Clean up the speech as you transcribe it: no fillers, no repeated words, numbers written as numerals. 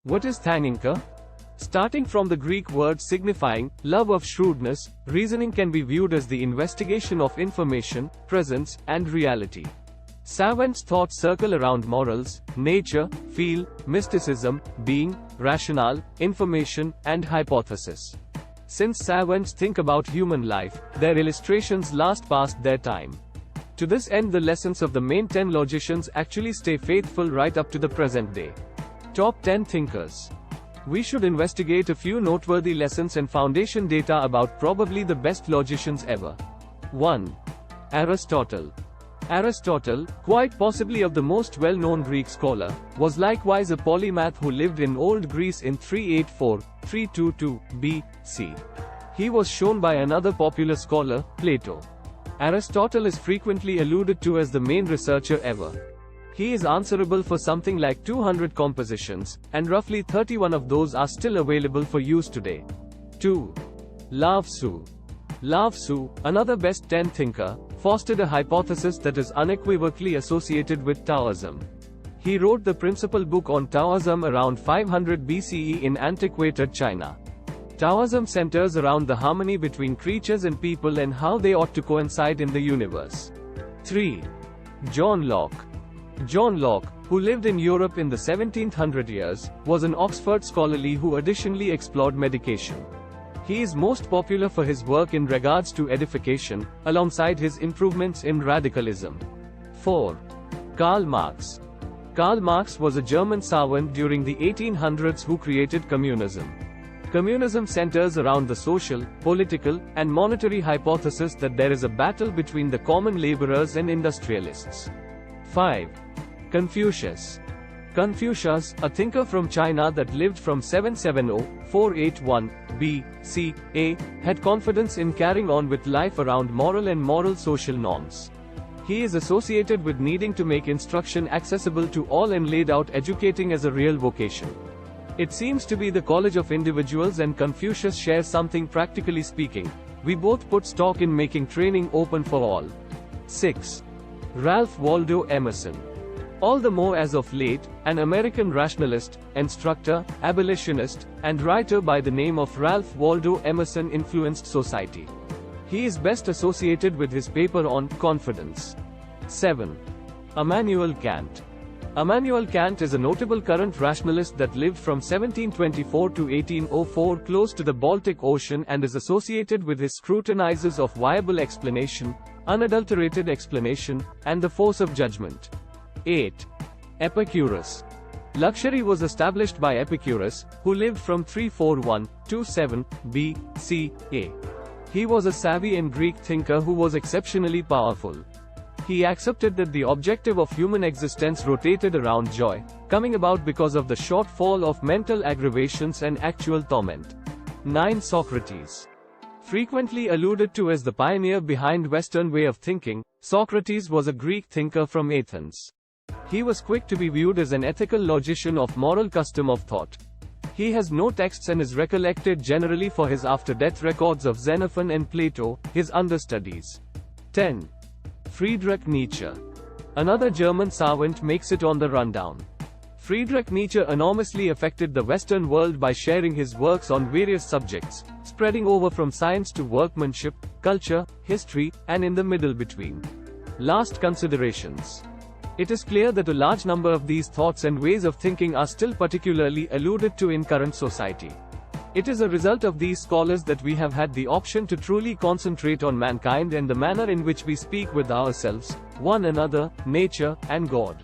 What is thinking? Starting from the Greek word signifying love of shrewdness, reasoning can be viewed as the investigation of information, presence, and reality. Savants' thought circle around morals, nature, feel, mysticism, being, rationale, information, and hypothesis. Since savants think about human life, their illustrations last past their time. To this end, the lessons of the main 10 logicians actually stay faithful right up to the present day. Top 10 thinkers. We should investigate a few noteworthy lessons and foundation data about probably the best logicians ever. 1. Aristotle. Aristotle, quite possibly of the most well-known Greek scholar, was likewise a polymath who lived in Old Greece in 384-322 B.C. He was shown by another popular scholar, Plato. Aristotle is frequently alluded to as the main researcher ever. He is answerable for something like 200 compositions, and roughly 31 of those are still available for use today. 2. Lao-Tzu. Lao-Tzu, another best 10 thinker, fostered a hypothesis that is unequivocally associated with Taoism. He wrote the principal book on Taoism around 500 BCE in antiquated China. Taoism centers around the harmony between creatures and people and how they ought to coincide in the universe. 3. John Locke. John Locke, who lived in Europe in the 1700 years, was an Oxford scholarly who additionally explored medication. He is most popular for his work in regards to edification, alongside his improvements in radicalism. 4. Karl Marx. Karl Marx was a German savant during the 1800s who created communism. Communism centers around the social, political, and monetary hypothesis that there is a battle between the common laborers and industrialists. 5. Confucius. Confucius, a thinker from China that lived from 770-481 B.C.A., had confidence in carrying on with life around moral and moral social norms. He is associated with needing to make instruction accessible to all and laid out educating as a real vocation. It seems to be the college of individuals, and Confucius shares something. Practically speaking, we both put stock in making training open for all. 6. Ralph Waldo Emerson. All the more as of late, an American rationalist, instructor, abolitionist, and writer by the name of Ralph Waldo Emerson influenced society. He is best associated with his paper on confidence. 7. Immanuel Kant. Immanuel Kant is a notable current rationalist that lived from 1724 to 1804 close to the Baltic Ocean and is associated with his scrutinizers of viable explanation, unadulterated explanation, and the force of judgment. 8. Epicurus. Luxury was established by Epicurus, who lived from 341-27 B.C.A. He was a savvy and Greek thinker who was exceptionally powerful. He accepted that the objective of human existence rotated around joy, coming about because of the shortfall of mental aggravations and actual torment. 9. Socrates. Frequently alluded to as the pioneer behind Western way of thinking, Socrates was a Greek thinker from Athens. He was quick to be viewed as an ethical logician of moral custom of thought. He has no texts and is recollected generally for his after-death records of Xenophon and Plato, his understudies. 10. Friedrich Nietzsche. Another German savant makes it on the rundown. Friedrich Nietzsche enormously affected the Western world by sharing his works on various subjects, spreading over from science to workmanship, culture, history, and in the middle between. Last considerations. It is clear that a large number of these thoughts and ways of thinking are still particularly alluded to in current society. It is a result of these scholars that we have had the option to truly concentrate on mankind and the manner in which we speak with ourselves, one another, nature, and God.